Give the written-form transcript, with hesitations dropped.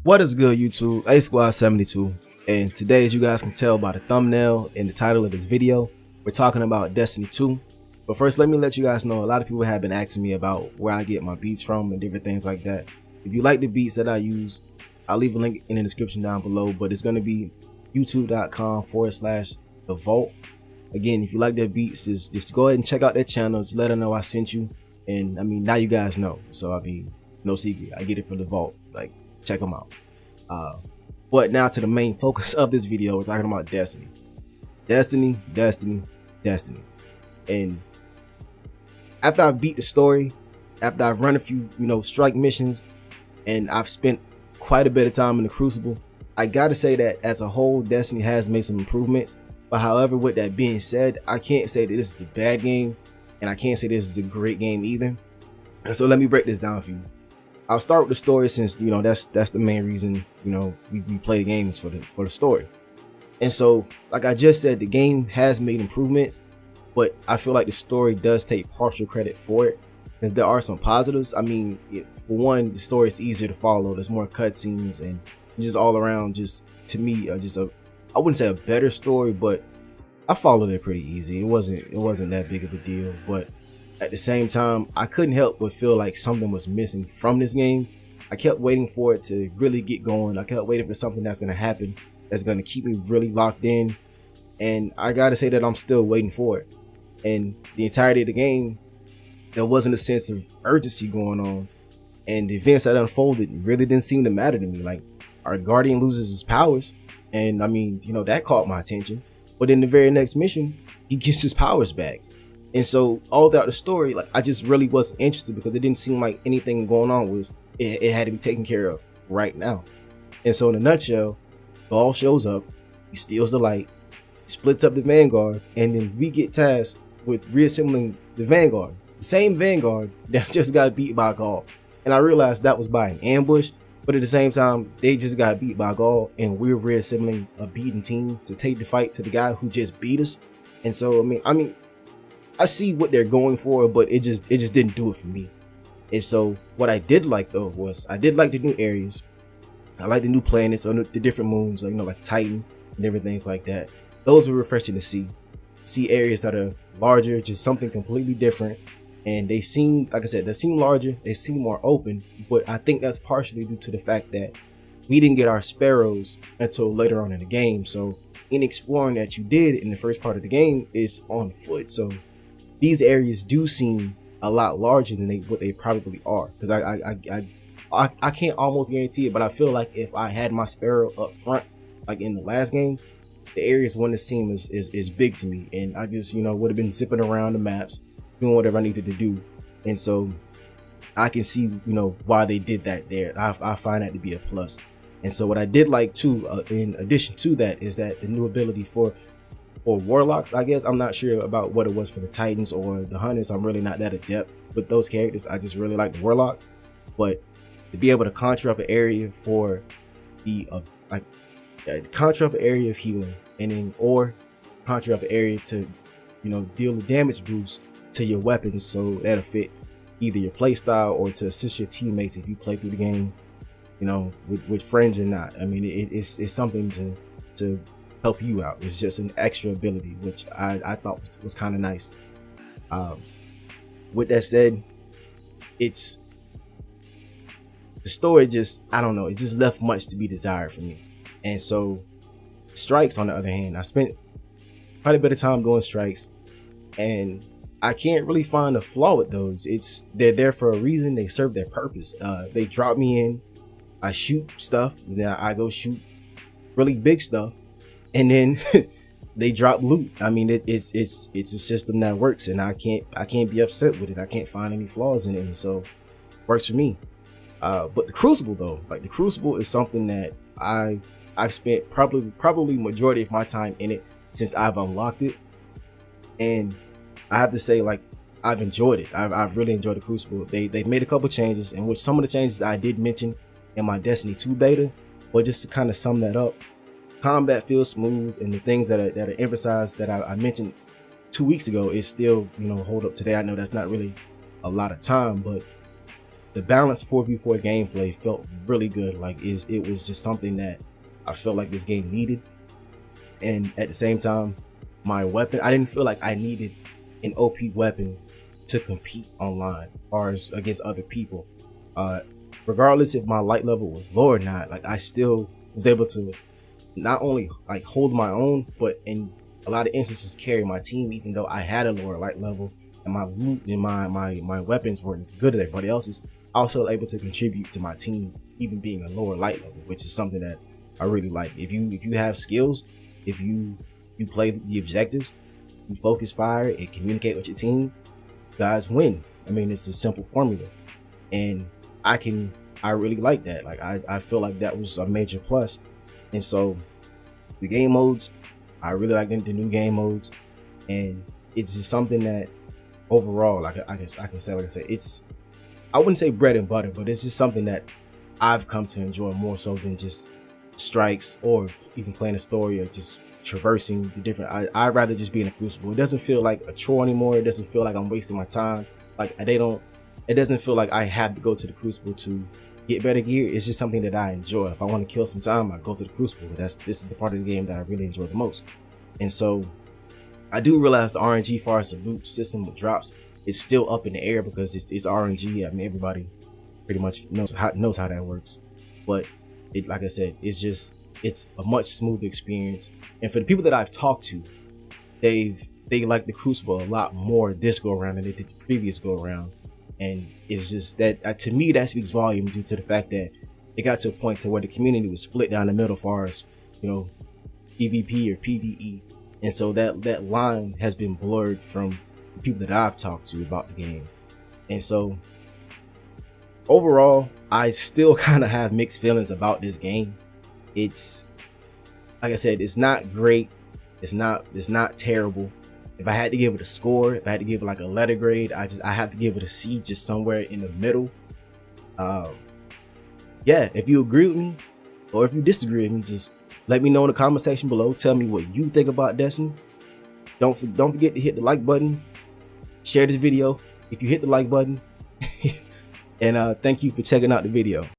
What is good, YouTube? A Squad 72, and today, as you guys can tell by the thumbnail and the title of this video, we're talking about Destiny 2. But first, let me let you guys know, a lot of people have been asking me about where I get my beats from and different things like that. If you like the beats that I use, I'll leave a link in the description down below, but it's going to be youtube.com/The Vault. Again, if you like their beats, just go ahead and check out their channel. Just let them know I sent you, and I mean, now you guys know. So I mean, no secret, I get it from The Vault. Like, check them out. But now to the main focus of this video. We're talking about Destiny. Destiny. And after I beat the story, after I've run a few, strike missions, and I've spent quite a bit of time in the Crucible, I gotta say that as a whole, Destiny has made some improvements. But however, with that being said, I can't say that this is a bad game, and I can't say this is a great game either. And so let me break this down for you. I'll start with the story, since that's the main reason we play the games, for the story. And so, like I just said, the game has made improvements, but I feel like the story does take partial credit for it, because there are some positives. I mean, for one, the story is easier to follow. There's more cutscenes, and just all around, just to me, I wouldn't say a better story, but I followed it pretty easy. It wasn't that big of a deal, but at the same time, I couldn't help but feel like something was missing from this game. I kept waiting for it to really get going. I kept waiting for something that's going to happen, that's going to keep me really locked in. And I got to say that I'm still waiting for it. And the entirety of the game, there wasn't a sense of urgency going on. And the events that unfolded really didn't seem to matter to me. Like, our Guardian loses his powers. And I mean, that caught my attention. But in the very next mission, he gets his powers back. And so all throughout the story, like, I just really wasn't interested, because it didn't seem like anything going on was it had to be taken care of right now. And so in a nutshell, Gaul shows up, he steals the light, splits up the Vanguard, and then we get tasked with reassembling the Vanguard, the same Vanguard that just got beat by Gaul. And I realized that was by an ambush, but at the same time, they just got beat by Gaul, and we're reassembling a beaten team to take the fight to the guy who just beat us. And so I mean I see what they're going for, but it just didn't do it for me. And so what I did like, though, was I did like the new areas. I like the new planets on the different moons, like Titan and different things like that. Those were refreshing to see areas that are larger, just something completely different. And they seem, like I said, they seem larger, they seem more open. But I think that's partially due to the fact that we didn't get our sparrows until later on in the game. So any exploring that you did in the first part of the game is on foot. So these areas do seem a lot larger than what they probably are, because I can't almost guarantee it, but I feel like if I had my sparrow up front, like in the last game, the areas wouldn't seem as big to me, and I just would have been zipping around the maps, doing whatever I needed to do. And so I can see why they did that there. I find that to be a plus. And so what I did like too, in addition to that, is that the new ability for warlocks, I guess. I'm not sure about what it was for the Titans or the Hunters. I'm really not that adept with those characters. I just really like the warlock. But to be able to conjure up an area for the conjure up an area of healing, and then or conjure up an area to deal a damage boost to your weapons, so that'll fit either your play style or to assist your teammates if you play through the game with friends or not. I mean, it's something to help you out. It's just an extra ability, which I thought was kind of nice. With that said, it's the story just, I don't know, it just left much to be desired for me. And so strikes, on the other hand, I spent quite a bit of time doing strikes, and I can't really find a flaw with those. They're there for a reason. They serve their purpose. They drop me in, I shoot stuff, and then I go shoot really big stuff, and then they drop loot. I mean, it's a system that works, and I can't be upset with it. I can't find any flaws in it, and so it works for me. But the Crucible, though, like, the Crucible is something that I've spent probably majority of my time in it since I've unlocked it, and I have to say, like, I've enjoyed it. I've really enjoyed the Crucible. They've made a couple changes, in which some of the changes I did mention in my Destiny 2 beta, but just to kind of sum that up, combat feels smooth, and the things that are emphasized that I mentioned 2 weeks ago is still hold up today. I know that's not really a lot of time, but the balanced 4v4 gameplay felt really good. Like it was just something that I felt like this game needed. And at the same time, my weapon, I didn't feel like I needed an OP weapon to compete online or against other people. Regardless if my light level was low or not, like I still was able to not only like hold my own, but in a lot of instances carry my team, even though I had a lower light level and my loot and my weapons weren't as good as everybody else's. Also able to contribute to my team, even being a lower light level, which is something that I really like. If you have skills, if you play the objectives, you focus fire and communicate with your team, guys win. I mean, it's a simple formula, and I really like that. Like I feel like that was a major plus. And so the game modes, I really like the new game modes, and it's just something that overall, like I can say, like I said, it's, I wouldn't say bread and butter, but it's just something that I've come to enjoy more so than just strikes or even playing a story or just traversing the different. I'd rather just be in a Crucible. It doesn't feel like a chore anymore. It doesn't feel like I'm wasting my time. Like it doesn't feel like I have to go to the Crucible to get better gear. It's just something that I enjoy. If I want to kill some time, I go to the Crucible. This is the part of the game that I really enjoy the most. And so I do realize the RNG as far as the loot system with drops, it's still up in the air because it's RNG. I mean, everybody pretty much knows how that works. But it, like I said, it's a much smoother experience. And for the people that I've talked to, they like the Crucible a lot more this go around than they did the previous go around. And it's just that to me that speaks volume due to the fact that it got to a point to where the community was split down the middle as far as, you know, PvP or PvE. And so that line has been blurred from the people that I've talked to about the game. And so overall, I still kind of have mixed feelings about this game. It's, like I said, it's not great. It's not terrible. If I had to give it a score, if I had to give it like a letter grade, I have to give it a C, just somewhere in the middle. Yeah, if you agree with me or if you disagree with me, just let me know in the comment section below. Tell me what you think about Destiny. Don't forget to hit the like button, share this video if you hit the like button, and thank you for checking out the video.